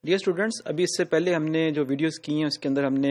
Dear students, अभी इससे पहले हमने जो वीडियोस की हैं उसके अंदर हमने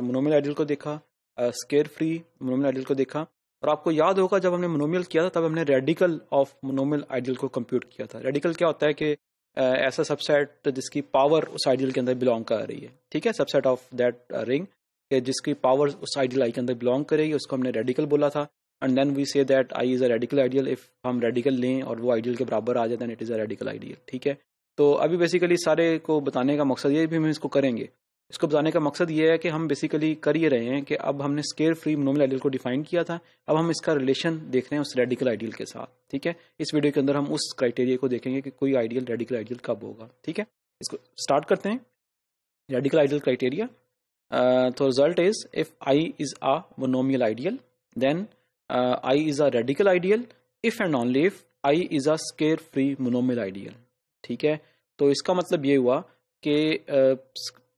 मोनोमियल आइडियल को देखा, स्केयर फ्री मोनोमियल आइडियल को देखा। और आपको याद होगा जब हमने मोनोमियल किया था तब हमने रेडिकल ऑफ मोनोमियल आइडियल को कंप्यूट किया था। रेडिकल क्या होता है कि ऐसा सबसेट जिसकी पावर उस आइडियल के अंदर बिलोंग कर रही है, ठीक है, सबसेट ऑफ दैट रिंग जिसकी पावर उस आइडियल आई के अंदर बिलोंग करेगी, उसको हमने रेडिकल बोला था। And then we say that I is a radical ideal. If हम रेडिकल लें और वो आइडियल के बराबर आ जाए then it is a radical ideal, ठीक है। तो अभी बेसिकली सारे को बताने का मकसद ये भी हम इसको करेंगे। इसको बताने का मकसद ये है कि हम बेसिकली कर ये रहे हैं कि अब हमने स्केयर फ्री मोनोमियल आइडियल को डिफाइन किया था, अब हम इसका रिलेशन देख रहे हैं उस रेडिकल आइडियल के साथ, ठीक है। इस वीडियो के अंदर हम उस क्राइटेरिया को देखेंगे कि कोई आइडियल रेडिकल आइडियल कब होगा, ठीक है। इसको स्टार्ट करते हैं। रेडिकल आइडियल क्राइटेरिया, तो result is if I is a monomial ideal then I is a radical ideal if and only if I is a square free monomial ideal, ठीक है। तो इसका मतलब ये हुआ कि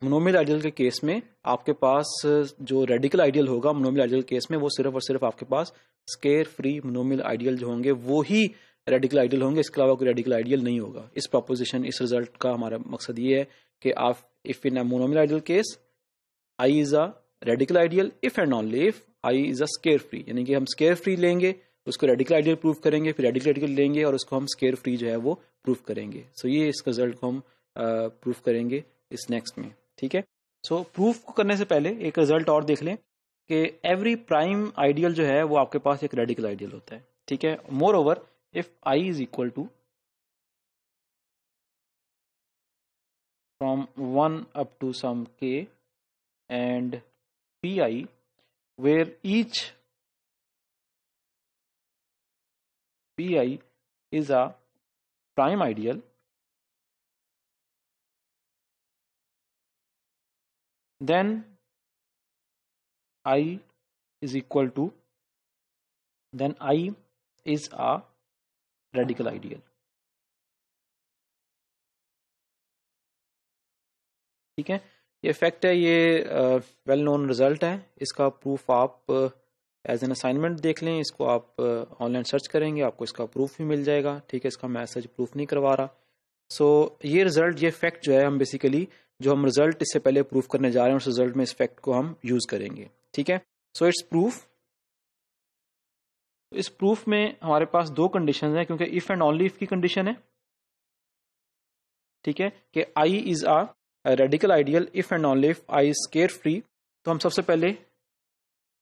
मोनोमियल आइडियल के केस में आपके पास जो रेडिकल आइडियल होगा मोनोमियल आइडियल केस में वो सिर्फ और सिर्फ आपके पास स्केयर फ्री मोनोमियल आइडियल जो होंगे वो ही रेडिकल आइडियल होंगे, इसके अलावा कोई रेडिकल आइडियल नहीं होगा। इस प्रोपोजिशन, इस रिजल्ट का हमारा मकसद ये है कि आप if in a monomial ideal case I is a radical ideal if and only if I is a square free, यानी कि हम स्केयर फ्री लेंगे उसको रेडिकल आइडियल प्रूव करेंगे, फिर रेडिकल आइडियल लेंगे और उसको हम स्केयर फ्री जो है वो प्रूव करेंगे। सो ये इस रिजल्ट को हम प्रूव करेंगे इस नेक्स्ट में, ठीक है। सो प्रूफ को करने से पहले एक रिजल्ट और देख लें कि एवरी प्राइम आइडियल जो है वो आपके पास एक रेडिकल आइडियल होता है, ठीक है। Moreover if I is equal to from 1 up to some k and pi where each pi is a prime ideal, then I is equal to, then I is a radical ideal, ठीक है। ये fact है, ये well known result है। इसका proof आप as an assignment देख लें, इसको आप ऑनलाइन सर्च करेंगे आपको इसका प्रूफ भी मिल जाएगा, ठीक है। इसका मैं सच प्रूफ नहीं करवा रहा। सो ये रिजल्ट, ये फैक्ट जो है हम बेसिकली जो हम रिजल्ट इससे पहले प्रूफ करने जा रहे हैं उस रिजल्ट में इस फैक्ट को हम यूज करेंगे, ठीक है। So it's proof. इस प्रूफ में हमारे पास दो कंडीशन है क्योंकि इफ एंड ओनली इफ की कंडीशन है, ठीक है, कि I is a radical ideal if and only if I is square free. तो हम सबसे पहले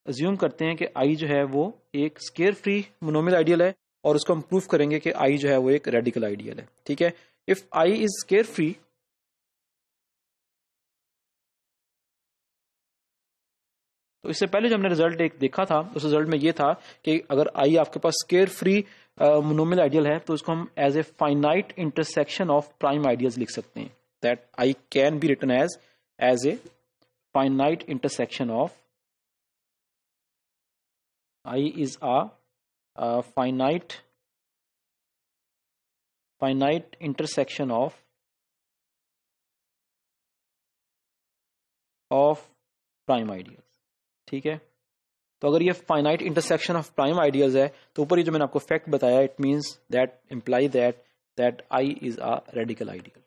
अज्यूम करते हैं कि आई जो है वो एक स्केयर फ्री मोनोमियल आइडियल है और उसको हम प्रूफ करेंगे कि आई जो है वो एक रेडिकल आइडियल है, ठीक है। If I is square free, तो इससे पहले जो हमने रिजल्ट एक देखा था उस रिजल्ट में ये था कि अगर आई आपके पास स्केयर फ्री मोनोमियल आइडियल है तो उसको हम as a finite intersection of prime ideals लिख सकते हैं। That I can be written as a finite intersection of, I is a finite intersection of prime ideals, ठीक है। तो अगर ये finite intersection of prime ideals है तो ऊपर ये जो मैंने आपको फैक्ट बताया it means that imply that I is a radical ideal,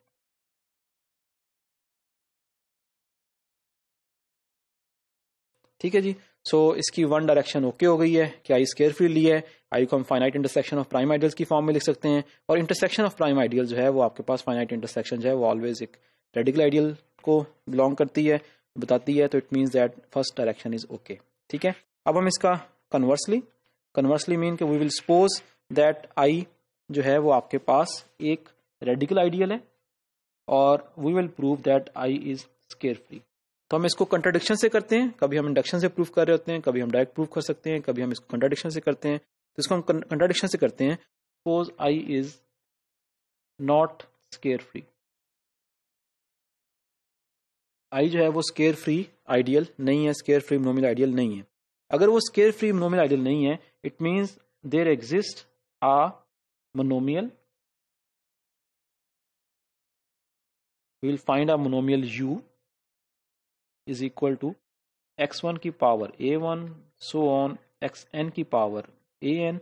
ठीक है जी। सो इसकी वन डायरेक्शन ओके हो गई है कि आई स्केयर फ्री ली है, आई को हम finite intersection of prime ideals की फॉर्म में लिख सकते हैं और इंटरसेक्शन ऑफ प्राइम आइडियल जो है वो आपके पास फाइनाइट इंटरसेक्शन जो है वो ऑलवेज एक रेडिकल आइडियल को बिलोंग करती है, बताती है। तो it means that first direction is okay, ठीक है। अब हम इसका कन्वर्सली मीन कि we will suppose that I जो है वो आपके पास एक रेडिकल आइडियल है और we will prove that I is square free. तो हम इसको कंट्राडिक्शन से करते हैं, कभी हम इंडक्शन से प्रूफ कर रहे होते हैं, कभी हम डायरेक्ट प्रूफ कर सकते हैं, कभी हम इसको कंट्राडिक्शन से करते हैं। तो इसको हम कंट्राडिक्शन से करते हैं। Suppose I is not square free, I जो है वो स्केयर फ्री आइडियल नहीं है, स्केयर फ्री मोनोमियल आइडियल नहीं है। अगर वो स्केयर फ्री मोनोमियल आइडियल नहीं है it means there exist a monomial, we will find a monomial u is equal to x1 की power a1 so on xn की power an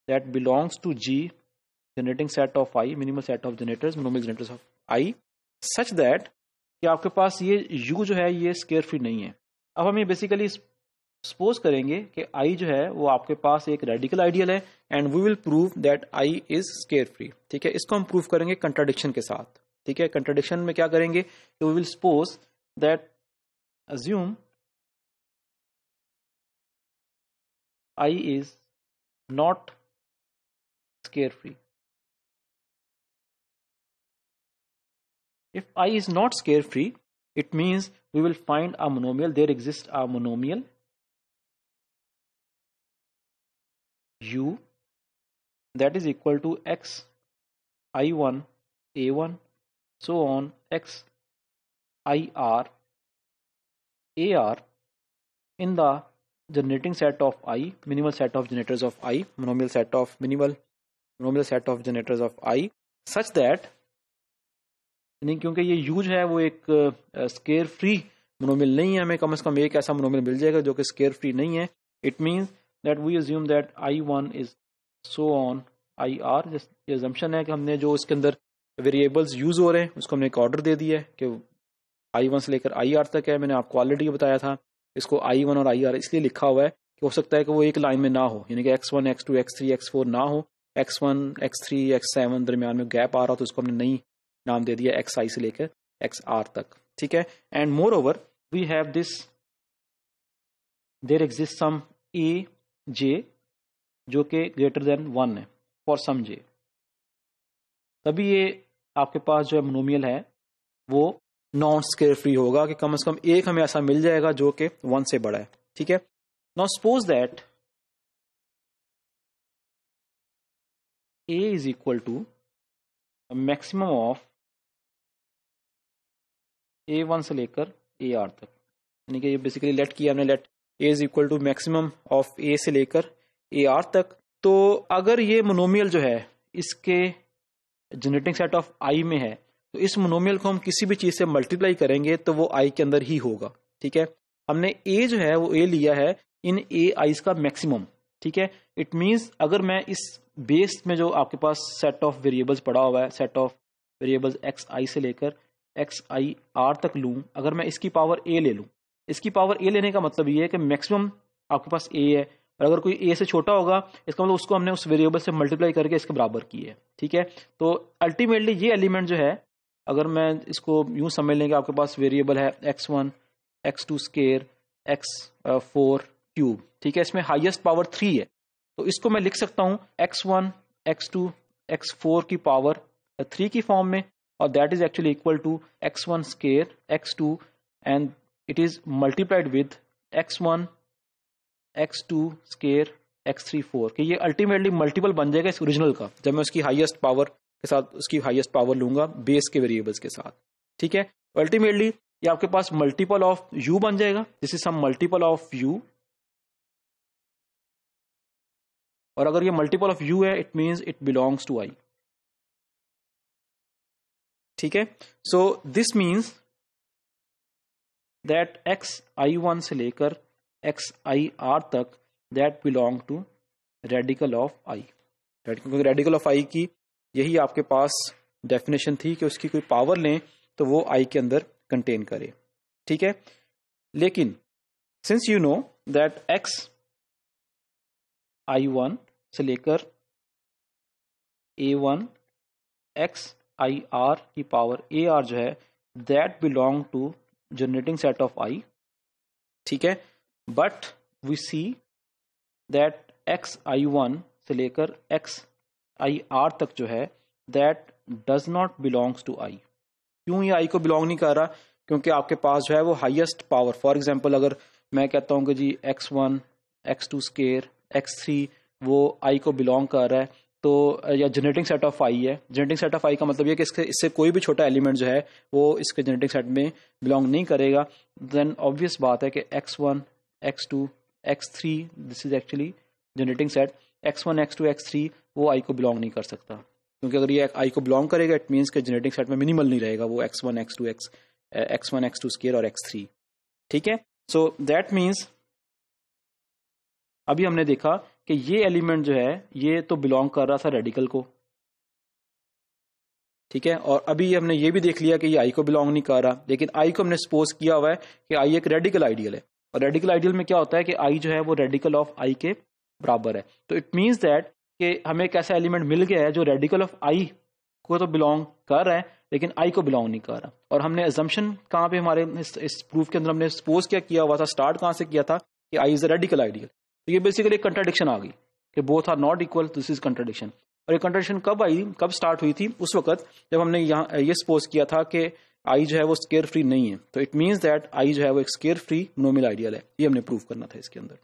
that belongs to G generating set of I, minimal set of generators, monomial generators of I such that कि आपके पास ये u जो है ये square free नहीं है। अब हम ये बेसिकली सपोज करेंगे कि i जो है वो आपके पास एक रेडिकल आइडियल है and we will prove that i is square free. ठीक है, इसको हम प्रूव करेंगे कंट्राडिक्शन के साथ। ठीक है, कंट्राडिक्शन में क्या करेंगे कि we will suppose that assume I is not scare free. If I is not scare free, it means we will find a monomial. There exists a monomial u that is equal to x I1 A1 so on x IR AR in the generating set of I, minimal set of generators of I, monomial set of generators of I, such that नहीं, क्योंकि ये use है वो एक square free monomial नहीं है, हमें कम से कम एक ऐसा मोनोमियल मिल जाएगा जो कि स्केयर फ्री नहीं है। It means that we assume that I1 is so on IR। ये अजम्पशन है कि हमने जो इसके अंदर वेरिएबल्स यूज हो रहे हैं उसको हमने एक ऑर्डर दे दिया है कि I1 से लेकर IR तक है। मैंने आपको ऑलरेडी बताया था इसको I1 और IR इसलिए लिखा हुआ है कि हो सकता है कि वो एक लाइन में ना हो, यानी कि X1 X2 X3 X4 ना हो, X1 X3 X7 दरमियान में गैप आ रहा हो, तो उसको हमने नई नाम दे दिया XI से लेकर XR तक। ठीक है, and moreover we have this, there exist some A J जो कि ग्रेटर देन 1 है फॉर सम जे, तभी ये आपके पास जो है मोनोमियल है वो नॉन स्केयर फ्री होगा कि कम से कम एक हमें ऐसा मिल जाएगा जो कि 1 से बड़ा है। ठीक है, now suppose that A is equal to maximum of A1 से लेकर AR तक, यानी कि ये बेसिकली लेट किया हमने, let A is equal to maximum of A से लेकर AR तक। तो अगर ये मोनोमियल जो है इसके जनरेटिंग सेट ऑफ I में है तो इस मोनोमियल को हम किसी भी चीज से मल्टीप्लाई करेंगे तो वो I के अंदर ही होगा। ठीक है, हमने A जो है वो A लिया है इन A आइज का मैक्सिमम। ठीक है, इट मींस अगर मैं इस बेस में जो आपके पास सेट ऑफ वेरिएबल्स पड़ा हुआ है, सेट ऑफ वेरिएबल्स XI से लेकर XIR तक लूं, अगर मैं इसकी पावर A ले लूं, इसकी पावर A लेने का मतलब ये है कि मैक्सिमम आपके पास A है और अगर कोई A से छोटा होगा इसका मतलब उसको हमने उस वेरिएबल से मल्टीप्लाई करके इसके बराबर की है। ठीक है, तो अल्टीमेटली ये एलिमेंट जो है, अगर मैं इसको यूं समझ लेंगे, आपके पास वेरिएबल है X1 X2 square X4 cube. ठीक है, इसमें हाईएस्ट पावर 3 है, तो इसको मैं लिख सकता हूं X1 X2 X4 की पावर 3 की फॉर्म में, और that is actually equal to X1 square X2 and it is multiplied with X1 X2 square X3 4, कि ये अल्टीमेटली मल्टीपल बन जाएगा इस ओरिजिनल का जब मैं उसकी हाईएस्ट पावर के साथ उसकी हाईएस्ट पावर लूंगा बेस के वेरिएबल्स के साथ। ठीक है, अल्टीमेटली ये आपके पास मल्टीपल ऑफ u बन जाएगा, this is some multiple of u, और अगर ये मल्टीपल ऑफ u है it means it belongs to I। ठीक है, so this means that XI1 से लेकर XIR तक that belong to radical of I, क्योंकि रेडिकल ऑफ I की यही आपके पास डेफिनेशन थी कि उसकी कोई पावर लें तो वो I के अंदर कंटेन करे। ठीक है, लेकिन since you know that XI1 से लेकर A1 XIR की पावर AR जो है that belong to generating set of I। ठीक है, but we see that XI1 से लेकर XIR तक जो है that does not belongs to I। क्यों ये I को बिलोंग नहीं कर रहा? क्योंकि आपके पास जो है वो हाईएस्ट पावर, फॉर एग्जांपल अगर मैं कहता हूं कि जी X1 X2 स्केयर X3 वो I को बिलोंग कर रहा है, तो या जनरेटिंग सेट ऑफ I है, जनरेटिंग सेट ऑफ I का मतलब ये कि इससे कोई भी छोटा एलिमेंट जो है वो इसके जनरेटिंग सेट में बिलोंग नहीं करेगा, देन ऑब्वियस बात है कि X1 X2 X3 this is actually generating set, X1 X2 X3 वो I को बिलोंग नहीं कर सकता, क्योंकि अगर ये I को बिलोंग करेगा इट मींस कि जनरेटिंग सेट में मिनिमल नहीं रहेगा वो X1 X2 X1 X2 square और X3। ठीक है, सो दैट मींस अभी हमने देखा कि ये एलिमेंट जो है ये तो बिलोंग कर रहा था रेडिकल को। ठीक है। और अभी हमने ये भी देख लिया कि ये आई को बिलोंग नहीं कर रहा, लेकिन आई को हमने सपोज किया हुआ है कि आई एक रेडिकल आइडियल है, और रेडिकल आइडियल में क्या होता है कि आई जो है वो रेडिकल ऑफ आई के बराबर है। तो इट मीन्स दैट कि हमें एक ऐसा एलिमेंट मिल गया है जो रेडिकल ऑफ आई को तो बिलोंग कर रहा है लेकिन आई को बिलोंग नहीं कर रहा। और हमने अजम्पशन कहाँ पे हमारे इस प्रूफ के अंदर हमने सपोज क्या किया हुआ था, स्टार्ट कहाँ से किया था कि I is a radical ideal. तो ये बेसिकली कंट्राडिक्शन आ गई कि both are not equal, this is contradiction. और ये कंट्राडिक्शन कब आई, कब स्टार्ट हुई थी? उस वक्त जब हमने यहाँ ये सपोज किया था कि आई जो है वो स्केयर फ्री नहीं है। तो इट मीन्स दैट आई जो है वो एक स्केयर फ्री मोनोमियल आइडियल है। ये हमने प्रूव करना था इसके अंदर।